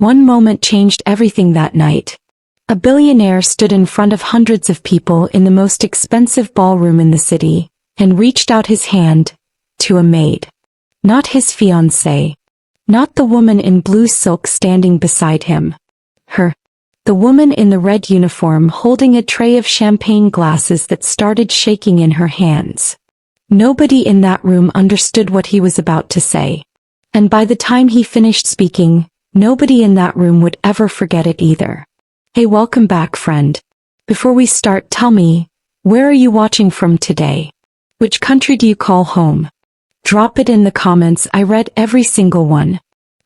One moment changed everything that night. A billionaire stood in front of hundreds of people in the most expensive ballroom in the city, and reached out his hand to a maid. Not his fiancée. Not the woman in blue silk standing beside him. Her. The woman in the red uniform holding a tray of champagne glasses that started shaking in her hands. Nobody in that room understood what he was about to say. And by the time he finished speaking, nobody in that room would ever forget it either. Hey, welcome back, friend. Before we start, tell me, where are you watching from today? Which country do you call home? Drop it in the comments. I read every single one.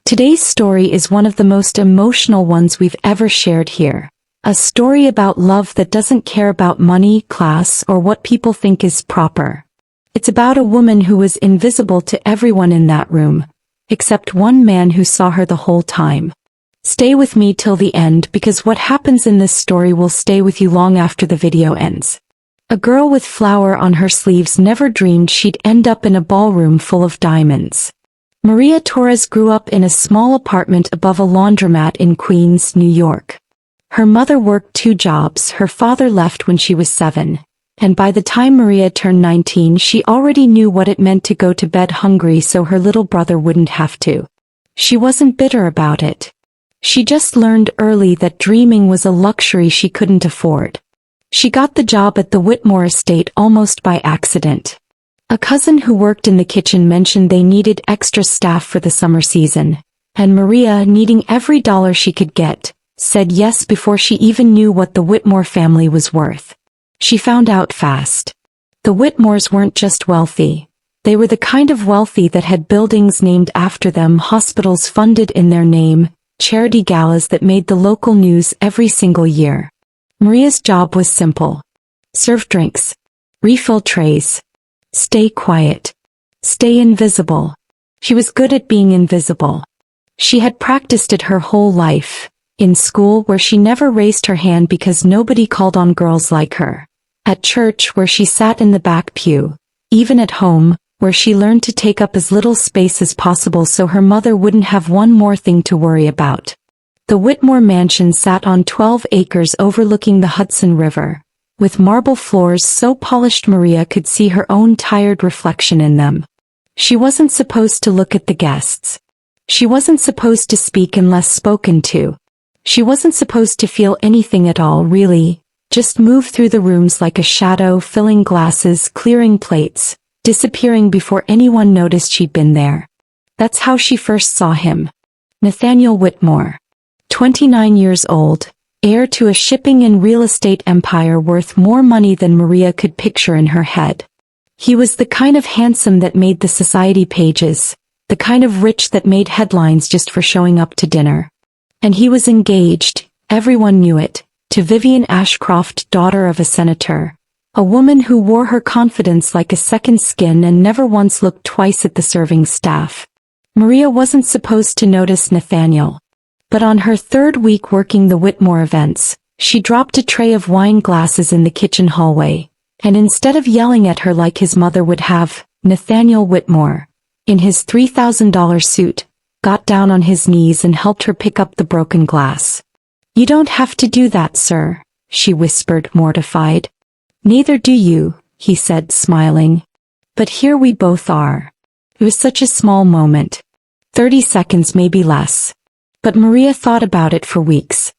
Today's story is one of the most emotional ones we've ever shared here. A story about love that doesn't care about money, class, or what people think is proper. It's about a woman who was invisible to everyone in that room, except one man who saw her the whole time. Stay with me till the end because what happens in this story will stay with you long after the video ends. A girl with flower on her sleeves never dreamed she'd end up in a ballroom full of diamonds. Maria Torres grew up in a small apartment above a laundromat in Queens, New York. Her mother worked 2 jobs, her father left when she was 7. And by the time Maria turned 19 she already knew what it meant to go to bed hungry so her little brother wouldn't have to. She wasn't bitter about it. She just learned early that dreaming was a luxury she couldn't afford. She got the job at the Whitmore estate almost by accident. A cousin who worked in the kitchen mentioned they needed extra staff for the summer season, and Maria, needing every dollar she could get, said yes before she even knew what the Whitmore family was worth. She found out fast. The Whitmores weren't just wealthy. They were the kind of wealthy that had buildings named after them, hospitals funded in their name, charity galas that made the local news every single year. Maria's job was simple. Serve drinks. Refill trays. Stay quiet. Stay invisible. She was good at being invisible. She had practiced it her whole life. In school where she never raised her hand because nobody called on girls like her. At church where she sat in the back pew. Even at home, where she learned to take up as little space as possible so her mother wouldn't have one more thing to worry about. The Whitmore mansion sat on 12 acres overlooking the Hudson River, with marble floors so polished Maria could see her own tired reflection in them. She wasn't supposed to look at the guests. She wasn't supposed to speak unless spoken to. She wasn't supposed to feel anything at all, really, just move through the rooms like a shadow, filling glasses, clearing plates, disappearing before anyone noticed she'd been there. That's how she first saw him. Nathaniel Whitmore. 29 years old, heir to a shipping and real estate empire worth more money than Maria could picture in her head. He was the kind of handsome that made the society pages, the kind of rich that made headlines just for showing up to dinner. And he was engaged, everyone knew it, to Vivian Ashcroft, daughter of a senator, a woman who wore her confidence like a second skin and never once looked twice at the serving staff. Maria wasn't supposed to notice Nathaniel. But on her 3rd week working the Whitmore events, she dropped a tray of wine glasses in the kitchen hallway, and instead of yelling at her like his mother would have, Nathaniel Whitmore, in his $3,000 suit, got down on his knees and helped her pick up the broken glass. "You don't have to do that, sir," she whispered, mortified. "Neither do you," he said, smiling. "But here we both are." It was such a small moment. 30 seconds, maybe less. But Maria thought about it for weeks.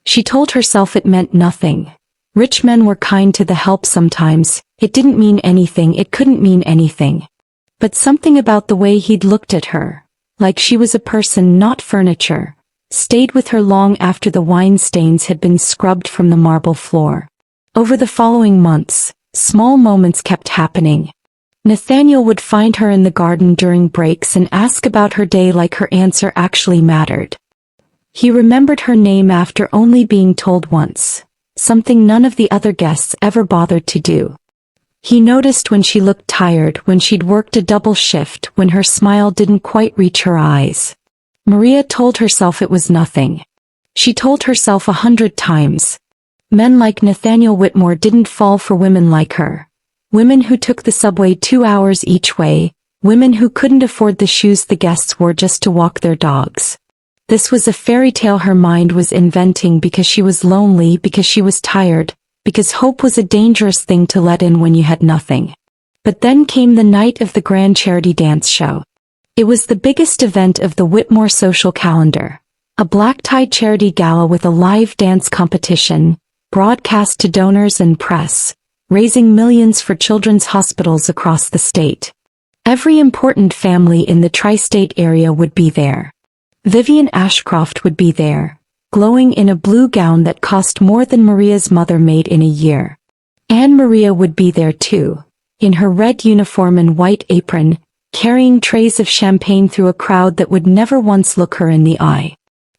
She told herself it meant nothing. Rich men were kind to the help sometimes. It didn't mean anything, it couldn't mean anything. But something about the way he'd looked at her, like she was a person, not furniture, stayed with her long after the wine stains had been scrubbed from the marble floor. Over the following months, small moments kept happening. Nathaniel would find her in the garden during breaks and ask about her day like her answer actually mattered. He remembered her name after only being told once, something none of the other guests ever bothered to do. He noticed when she looked tired, when she'd worked a double shift, when her smile didn't quite reach her eyes. Maria told herself it was nothing. She told herself 100 times. Men like Nathaniel Whitmore didn't fall for women like her. Women who took the subway 2 hours each way, women who couldn't afford the shoes the guests wore just to walk their dogs. This was a fairy tale her mind was inventing because she was lonely, because she was tired, because hope was a dangerous thing to let in when you had nothing. But then came the night of the grand charity dance show. It was the biggest event of the Whitmore social calendar. A black-tie charity gala with a live dance competition, broadcast to donors and press, raising millions for children's hospitals across the state. Every important family in the tri-state area would be there. Vivian Ashcroft would be there, glowing in a blue gown that cost more than Maria's mother made in a year. Anne Maria would be there too, in her red uniform and white apron, carrying trays of champagne through a crowd that would never once look her in the eye.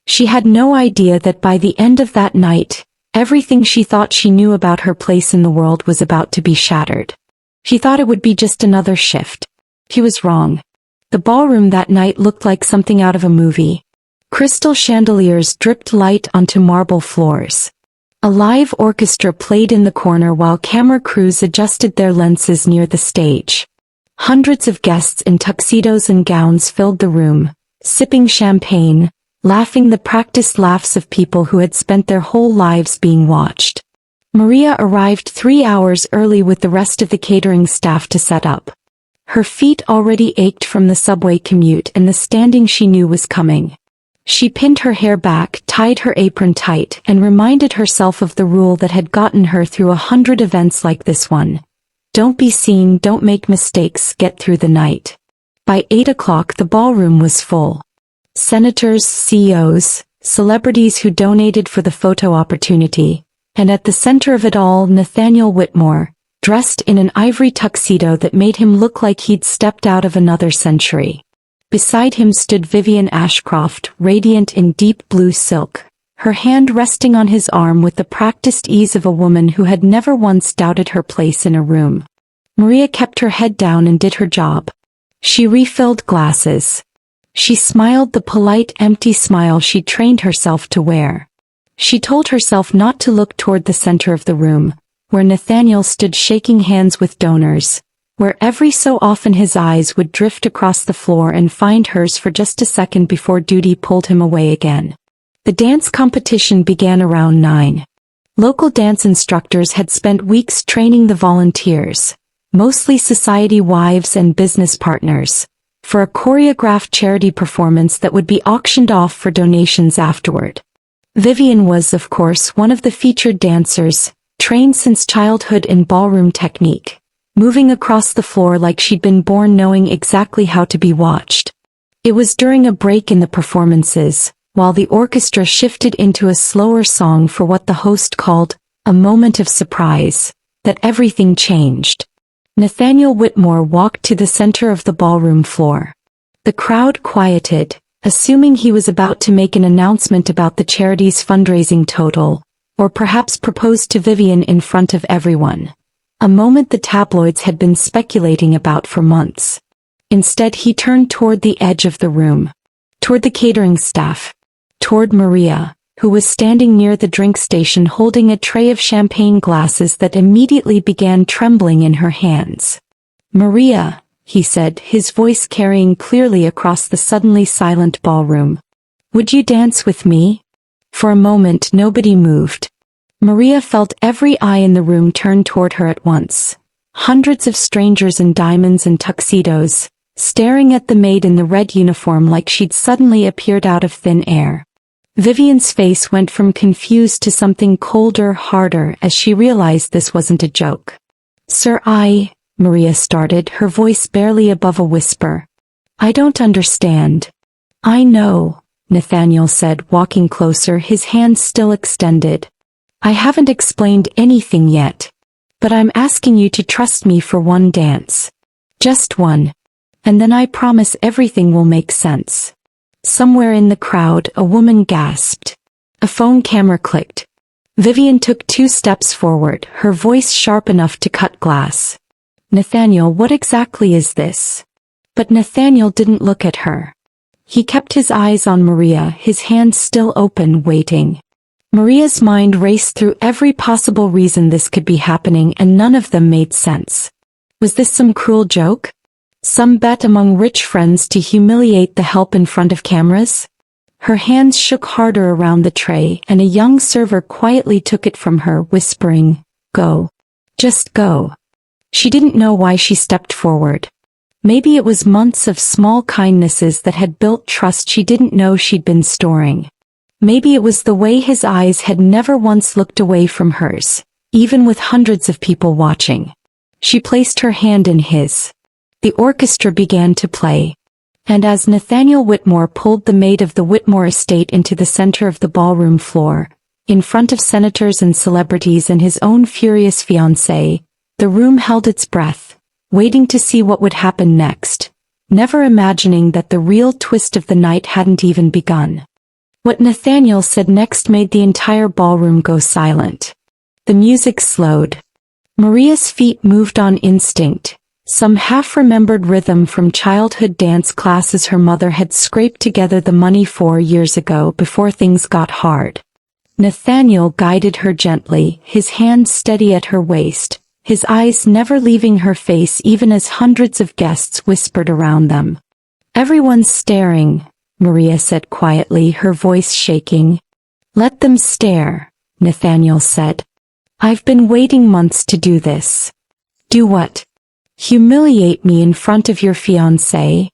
She had no idea that by the end of that night, everything she thought she knew about her place in the world was about to be shattered. She thought it would be just another shift. She was wrong. The ballroom that night looked like something out of a movie. Crystal chandeliers dripped light onto marble floors. A live orchestra played in the corner while camera crews adjusted their lenses near the stage. Hundreds of guests in tuxedos and gowns filled the room, sipping champagne, laughing the practiced laughs of people who had spent their whole lives being watched. Maria arrived 3 hours early with the rest of the catering staff to set up. Her feet already ached from the subway commute and the standing she knew was coming. She pinned her hair back, tied her apron tight, and reminded herself of the rule that had gotten her through 100 events like this one. Don't be seen, don't make mistakes, get through the night. By 8 o'clock the ballroom was full. Senators, CEOs, celebrities who donated for the photo opportunity, and at the center of it all Nathaniel Whitmore, dressed in an ivory tuxedo that made him look like he'd stepped out of another century. Beside him stood Vivian Ashcroft, radiant in deep blue silk, her hand resting on his arm with the practiced ease of a woman who had never once doubted her place in a room. Maria kept her head down and did her job. She refilled glasses. She smiled the polite, empty smile she trained herself to wear. She told herself not to look toward the center of the room, where Nathaniel stood shaking hands with donors, where every so often his eyes would drift across the floor and find hers for just a second before duty pulled him away again. The dance competition began around 9. Local dance instructors had spent weeks training the volunteers, mostly society wives and business partners, for a choreographed charity performance that would be auctioned off for donations afterward. Vivian was, of course, one of the featured dancers, trained since childhood in ballroom technique, moving across the floor like she'd been born knowing exactly how to be watched. It was during a break in the performances, while the orchestra shifted into a slower song for what the host called a moment of surprise, that everything changed. Nathaniel Whitmore walked to the center of the ballroom floor. The crowd quieted, assuming he was about to make an announcement about the charity's fundraising total, or perhaps propose to Vivian in front of everyone. A moment the tabloids had been speculating about for months. Instead he turned toward the edge of the room. Toward the catering staff. Toward Maria, who was standing near the drink station holding a tray of champagne glasses that immediately began trembling in her hands. "Maria," he said, his voice carrying clearly across the suddenly silent ballroom. "Would you dance with me?" For a moment nobody moved. Maria felt every eye in the room turn toward her at once. Hundreds of strangers in diamonds and tuxedos, staring at the maid in the red uniform like she'd suddenly appeared out of thin air. Vivian's face went from confused to something colder, harder, as she realized this wasn't a joke. "Sir, Maria started, her voice barely above a whisper. "I don't understand." "I know," Nathaniel said, walking closer, his hands still extended. "I haven't explained anything yet. But I'm asking you to trust me for one dance. Just one. And then I promise everything will make sense." Somewhere in the crowd, a woman gasped. A phone camera clicked. Vivian took 2 steps forward, her voice sharp enough to cut glass. "Nathaniel, what exactly is this?" But Nathaniel didn't look at her. He kept his eyes on Maria, his hands still open, waiting. Maria's mind raced through every possible reason this could be happening, and none of them made sense. Was this some cruel joke? Some bet among rich friends to humiliate the help in front of cameras? Her hands shook harder around the tray, and a young server quietly took it from her, whispering, "Go. Just go." She didn't know why she stepped forward. Maybe it was months of small kindnesses that had built trust she didn't know she'd been storing. Maybe it was the way his eyes had never once looked away from hers, even with hundreds of people watching. She placed her hand in his. The orchestra began to play. And as Nathaniel Whitmore pulled the Maid of the Whitmore estate into the center of the ballroom floor, in front of senators and celebrities and his own furious fiancée, the room held its breath, waiting to see what would happen next, never imagining that the real twist of the night hadn't even begun. What Nathaniel said next made the entire ballroom go silent. The music slowed. Maria's feet moved on instinct, some half-remembered rhythm from childhood dance classes her mother had scraped together the money 4 years ago before things got hard. Nathaniel guided her gently, his hand steady at her waist, his eyes never leaving her face even as hundreds of guests whispered around them. "Everyone's staring," Maria said quietly, her voice shaking. "Let them stare," Nathaniel said. "I've been waiting months to do this." "Do what?" "Humiliate me in front of your fiancé?"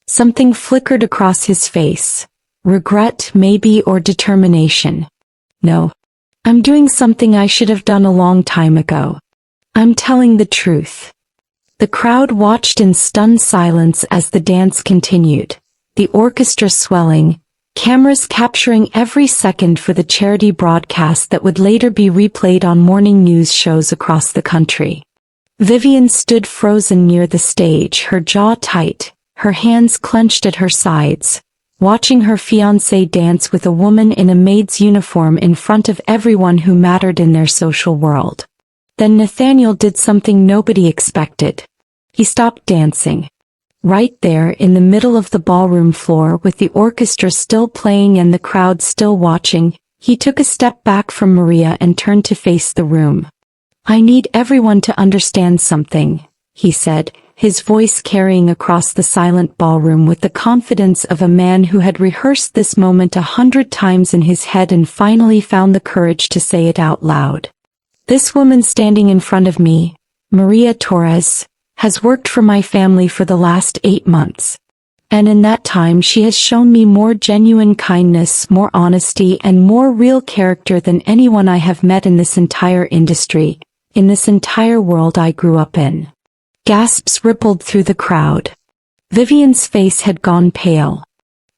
Something flickered across his face. Regret, maybe, or determination. "No. I'm doing something I should have done a long time ago. I'm telling the truth." The crowd watched in stunned silence as the dance continued, the orchestra swelling, cameras capturing every second for the charity broadcast that would later be replayed on morning news shows across the country. Vivian stood frozen near the stage, her jaw tight, her hands clenched at her sides, watching her fiancé dance with a woman in a maid's uniform in front of everyone who mattered in their social world. Then Nathaniel did something nobody expected. He stopped dancing. Right there in the middle of the ballroom floor, with the orchestra still playing and the crowd still watching, he took a step back from Maria and turned to face the room. "I need everyone to understand something," he said, his voice carrying across the silent ballroom with the confidence of a man who had rehearsed this moment 100 times in his head and finally found the courage to say it out loud. "This woman standing in front of me, Maria Torres, has worked for my family for the last 8 months. And in that time she has shown me more genuine kindness, more honesty, and more real character than anyone I have met in this entire industry, in this entire world I grew up in." Gasps rippled through the crowd. Vivian's face had gone pale.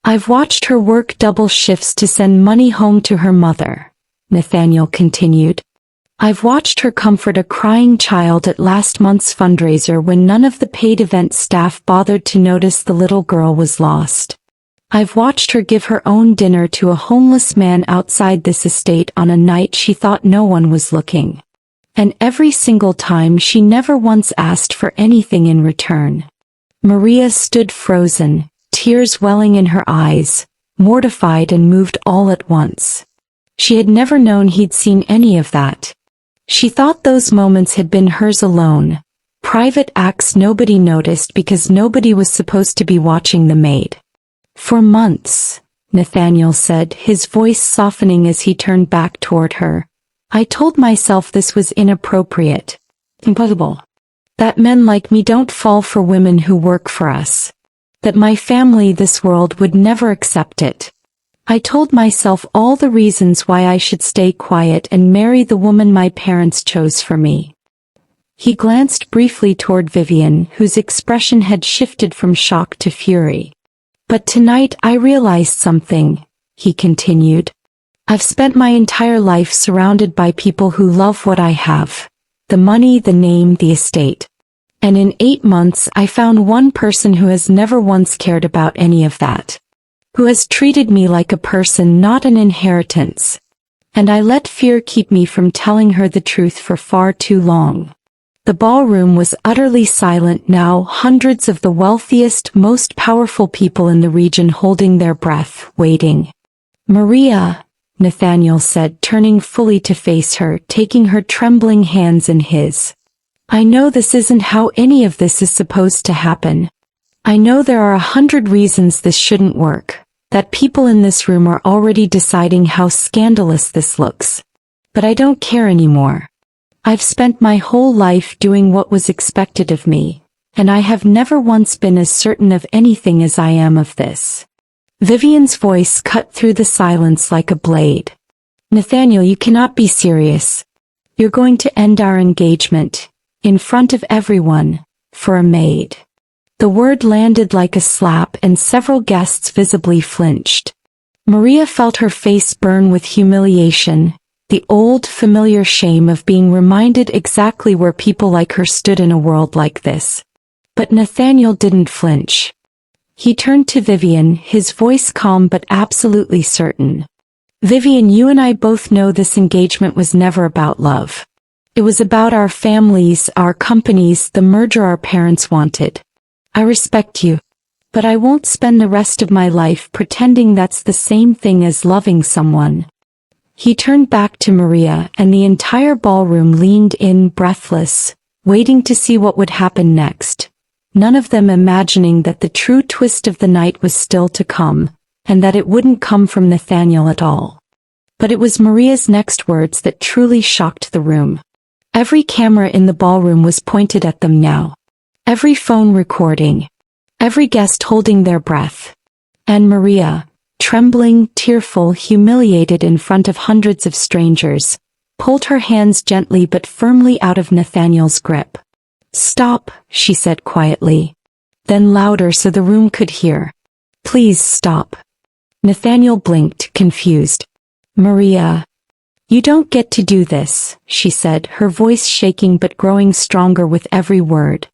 "I've watched her work double shifts to send money home to her mother," Nathaniel continued. "I've watched her comfort a crying child at last month's fundraiser when none of the paid event staff bothered to notice the little girl was lost. I've watched her give her own dinner to a homeless man outside this estate on a night she thought no one was looking. And every single time she never once asked for anything in return." Maria stood frozen, tears welling in her eyes, mortified and moved all at once. She had never known he'd seen any of that. She thought those moments had been hers alone, private acts nobody noticed because nobody was supposed to be watching the maid. "For months," Nathaniel said, his voice softening as he turned back toward her, "I told myself this was inappropriate, impossible. That men like me don't fall for women who work for us. That my family, this world, would never accept it. I told myself all the reasons why I should stay quiet and marry the woman my parents chose for me." He glanced briefly toward Vivian, whose expression had shifted from shock to fury. "But tonight I realized something," he continued. "I've spent my entire life surrounded by people who love what I have. The money, the name, the estate. And in 8 months I found one person who has never once cared about any of that. Who has treated me like a person, not an inheritance. And I let fear keep me from telling her the truth for far too long." The ballroom was utterly silent now, hundreds of the wealthiest, most powerful people in the region holding their breath, waiting. "Maria," Nathaniel said, turning fully to face her, taking her trembling hands in his. "I know this isn't how any of this is supposed to happen. I know there are 100 reasons this shouldn't work. that people in this room are already deciding how scandalous this looks. But I don't care anymore. I've spent my whole life doing what was expected of me, and I have never once been as certain of anything as I am of this. Vivian's voice cut through the silence like a blade. Nathaniel, you cannot be serious. You're going to end our engagement, in front of everyone, for a maid. The word landed like a slap and several guests visibly flinched. Maria felt her face burn with humiliation, the old familiar shame of being reminded exactly where people like her stood in a world like this. But Nathaniel didn't flinch. He turned to Vivian, his voice calm but absolutely certain. Vivian, you and I both know this engagement was never about love. It was about our families, our companies, the merger our parents wanted. I respect you, but I won't spend the rest of my life pretending that's the same thing as loving someone. He turned back to Maria, and the entire ballroom leaned in breathless, waiting to see what would happen next. None of them imagining that the true twist of the night was still to come, and that it wouldn't come from Nathaniel at all. But it was Maria's next words that truly shocked the room. Every camera in the ballroom was pointed at them now. Every phone recording. Every guest holding their breath. And Maria, trembling, tearful, humiliated in front of hundreds of strangers, pulled her hands gently but firmly out of Nathaniel's grip. "Stop," she said quietly. Then louder so the room could hear. "Please stop." Nathaniel blinked, confused. "Maria, you don't get to do this," she said, her voice shaking but growing stronger with every word.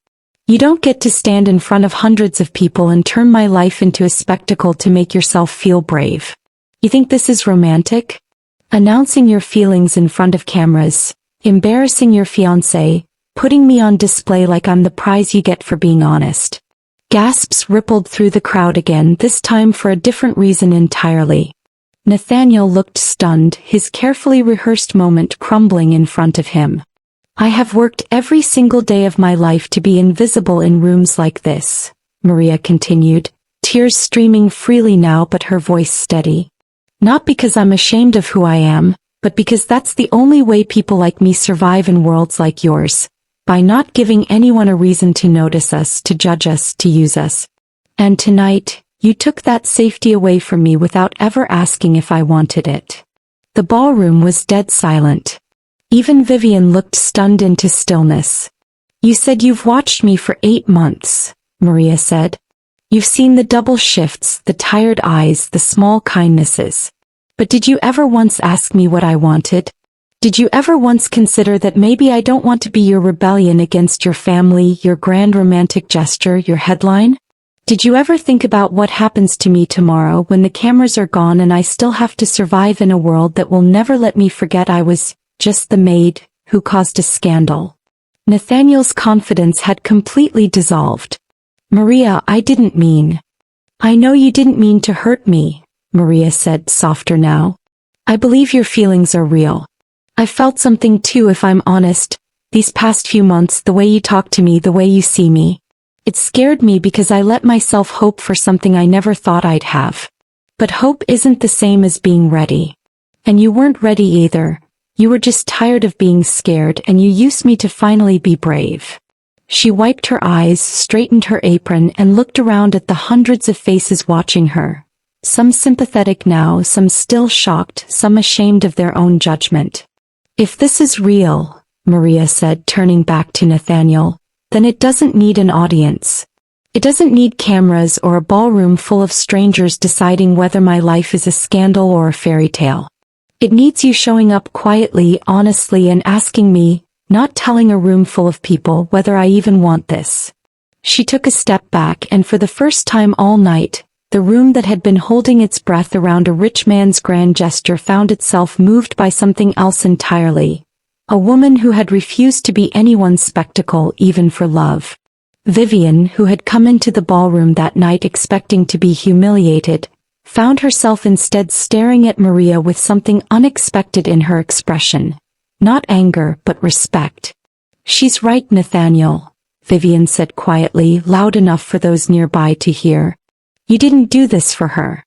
"You don't get to stand in front of hundreds of people and turn my life into a spectacle to make yourself feel brave. You think this is romantic? Announcing your feelings in front of cameras, embarrassing your fiancé, putting me on display like I'm the prize you get for being honest." Gasps rippled through the crowd again, this time for a different reason entirely. Nathaniel looked stunned, his carefully rehearsed moment crumbling in front of him. "I have worked every single day of my life to be invisible in rooms like this," Maria continued, tears streaming freely now but her voice steady. "Not because I'm ashamed of who I am, but because that's the only way people like me survive in worlds like yours, by not giving anyone a reason to notice us, to judge us, to use us. And tonight, you took that safety away from me without ever asking if I wanted it." The ballroom was dead silent. Even Vivian looked stunned into stillness. "You said you've watched me for 8 months, Maria said. "You've seen the double shifts, the tired eyes, the small kindnesses. But did you ever once ask me what I wanted? Did you ever once consider that maybe I don't want to be your rebellion against your family, your grand romantic gesture, your headline? Did you ever think about what happens to me tomorrow when the cameras are gone and I still have to survive in a world that will never let me forget I was just the maid who caused a scandal?" Nathaniel's confidence had completely dissolved. "Maria, I didn't mean." "I know you didn't mean to hurt me," Maria said, softer now. "I believe your feelings are real. I felt something too, if I'm honest, these past few months, the way you talk to me, the way you see me. It scared me because I let myself hope for something I never thought I'd have. But hope isn't the same as being ready. And you weren't ready either. You were just tired of being scared, and you used me to finally be brave." She wiped her eyes, straightened her apron, and looked around at the hundreds of faces watching her. Some sympathetic now, some still shocked, some ashamed of their own judgment. "If this is real," Maria said, turning back to Nathaniel, "then it doesn't need an audience. It doesn't need cameras or a ballroom full of strangers deciding whether my life is a scandal or a fairy tale. It needs you showing up quietly, honestly, and asking me, not telling a room full of people, whether I even want this." She took a step back, and for the first time all night, the room that had been holding its breath around a rich man's grand gesture found itself moved by something else entirely. A woman who had refused to be anyone's spectacle, even for love. Vivian, who had come into the ballroom that night expecting to be humiliated, found herself instead staring at Maria with something unexpected in her expression. Not anger, but respect. "She's right, Nathaniel," Vivian said quietly, loud enough for those nearby to hear. "You didn't do this for her.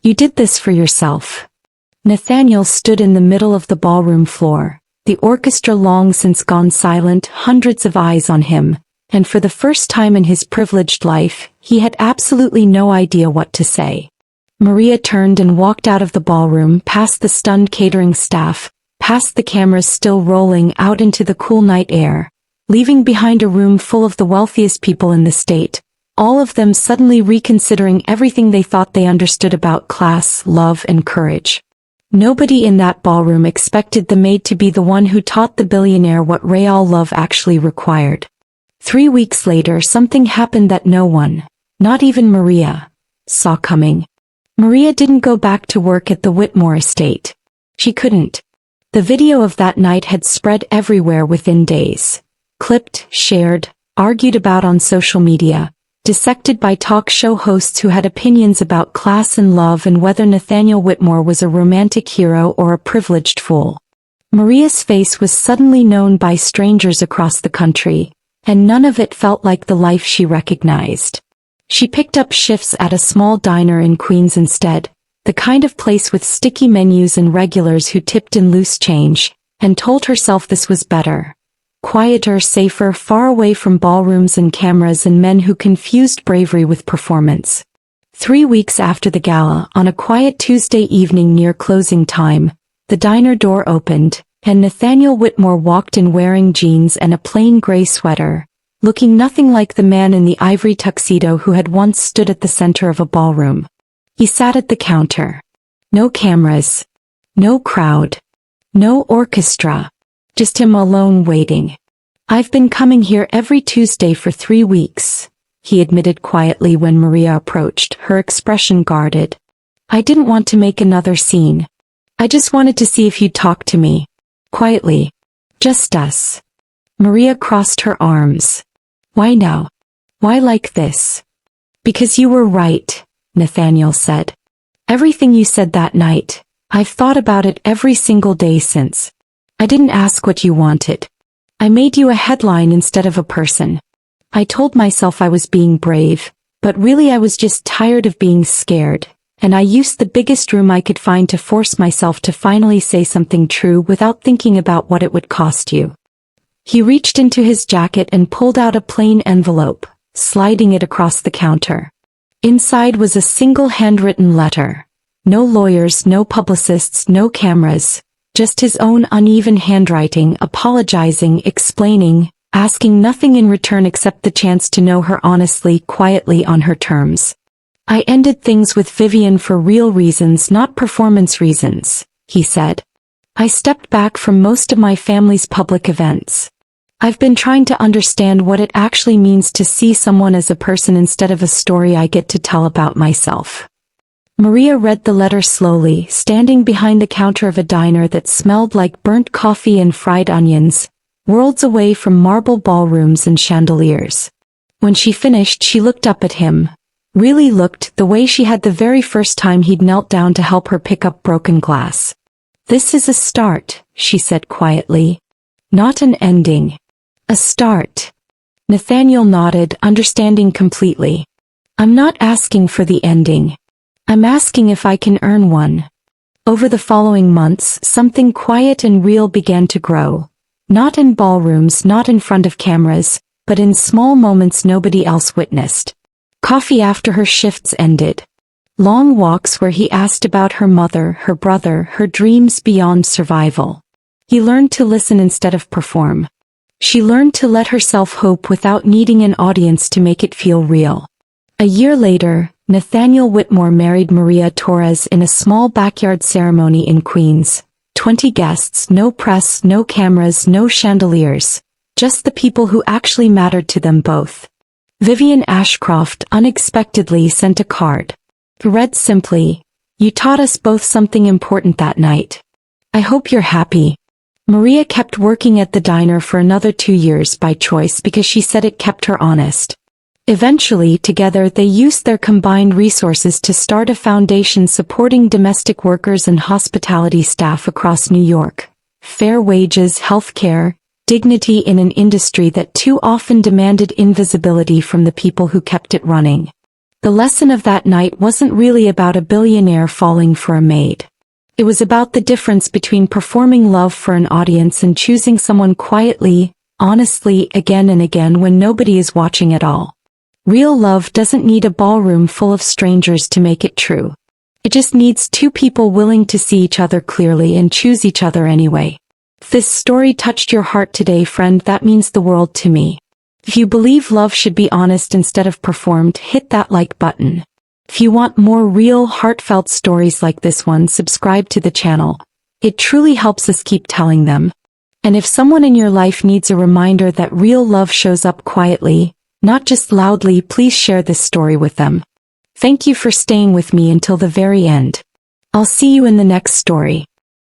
You did this for yourself. Nathaniel stood in the middle of the ballroom floor, the orchestra long since gone silent, hundreds of eyes on him, and for the first time in his privileged life, he had absolutely no idea what to say. Maria turned and walked out of the ballroom, past the stunned catering staff, past the cameras still rolling, out into the cool night air, leaving behind a room full of the wealthiest people in the state, all of them suddenly reconsidering everything they thought they understood about class, love, and courage. Nobody in that ballroom expected the maid to be the one who taught the billionaire what real love actually required. 3 weeks later, something happened that no one, not even Maria, saw coming. Maria didn't go back to work at the Whitmore estate. She couldn't. The video of that night had spread everywhere within days. Clipped, shared, argued about on social media, dissected by talk show hosts who had opinions about class and love and whether Nathaniel Whitmore was a romantic hero or a privileged fool. Maria's face was suddenly known by strangers across the country, and none of it felt like the life she recognized. She picked up shifts at a small diner in Queens instead, the kind of place with sticky menus and regulars who tipped in loose change, and told herself this was better. Quieter, safer, far away from ballrooms and cameras and men who confused bravery with performance. 3 weeks after the gala, on a quiet Tuesday evening near closing time, the diner door opened, and Nathaniel Whitmore walked in wearing jeans and a plain gray sweater, looking nothing like the man in the ivory tuxedo who had once stood at the center of a ballroom. He sat at the counter. No cameras. No crowd. No orchestra. Just him alone waiting. "I've been coming here every Tuesday for 3 weeks," he admitted quietly when Maria approached, her expression guarded. "I didn't want to make another scene. I just wanted to see if you'd talk to me. Quietly. Just us." Maria crossed her arms. "Why now? Why like this?" "Because you were right," Nathaniel said. "Everything you said that night, I've thought about it every single day since. I didn't ask what you wanted. I made you a headline instead of a person. I told myself I was being brave, but really I was just tired of being scared, and I used the biggest room I could find to force myself to finally say something true without thinking about what it would cost you." He reached into his jacket and pulled out a plain envelope, sliding it across the counter. Inside was a single handwritten letter. No lawyers, no publicists, no cameras. Just his own uneven handwriting, apologizing, explaining, asking nothing in return except the chance to know her honestly, quietly on her terms. "I ended things with Vivian for real reasons, not performance reasons," he said. "I stepped back from most of my family's public events. I've been trying to understand what it actually means to see someone as a person instead of a story I get to tell about myself." Maria read the letter slowly, standing behind the counter of a diner that smelled like burnt coffee and fried onions, worlds away from marble ballrooms and chandeliers. When she finished, she looked up at him, really looked the way she had the very first time he'd knelt down to help her pick up broken glass. "This is a start," she said quietly. "Not an ending. A start." Nathaniel nodded, understanding completely. "I'm not asking for the ending. I'm asking if I can earn one." Over the following months, something quiet and real began to grow. Not in ballrooms, not in front of cameras, but in small moments nobody else witnessed. Coffee after her shifts ended. Long walks where he asked about her mother, her brother, her dreams beyond survival. He learned to listen instead of perform. She learned to let herself hope without needing an audience to make it feel real. A year later, Nathaniel Whitmore married Maria Torres in a small backyard ceremony in Queens. 20 guests, no press, no cameras, no chandeliers. Just the people who actually mattered to them both. Vivian Ashcroft unexpectedly sent a card. It read simply, "You taught us both something important that night. I hope you're happy." Maria kept working at the diner for another 2 years by choice because she said it kept her honest. Eventually, together they used their combined resources to start a foundation supporting domestic workers and hospitality staff across New York. Fair wages, health care, dignity in an industry that too often demanded invisibility from the people who kept it running. The lesson of that night wasn't really about a billionaire falling for a maid. It was about the difference between performing love for an audience and choosing someone quietly, honestly, again and again when nobody is watching at all. Real love doesn't need a ballroom full of strangers to make it true. It just needs two people willing to see each other clearly and choose each other anyway. If this story touched your heart today, friend, that means the world to me. If you believe love should be honest instead of performed, hit that like button. If you want more real, heartfelt stories like this one, subscribe to the channel. It truly helps us keep telling them. And if someone in your life needs a reminder that real love shows up quietly, not just loudly, please share this story with them. Thank you for staying with me until the very end. I'll see you in the next story.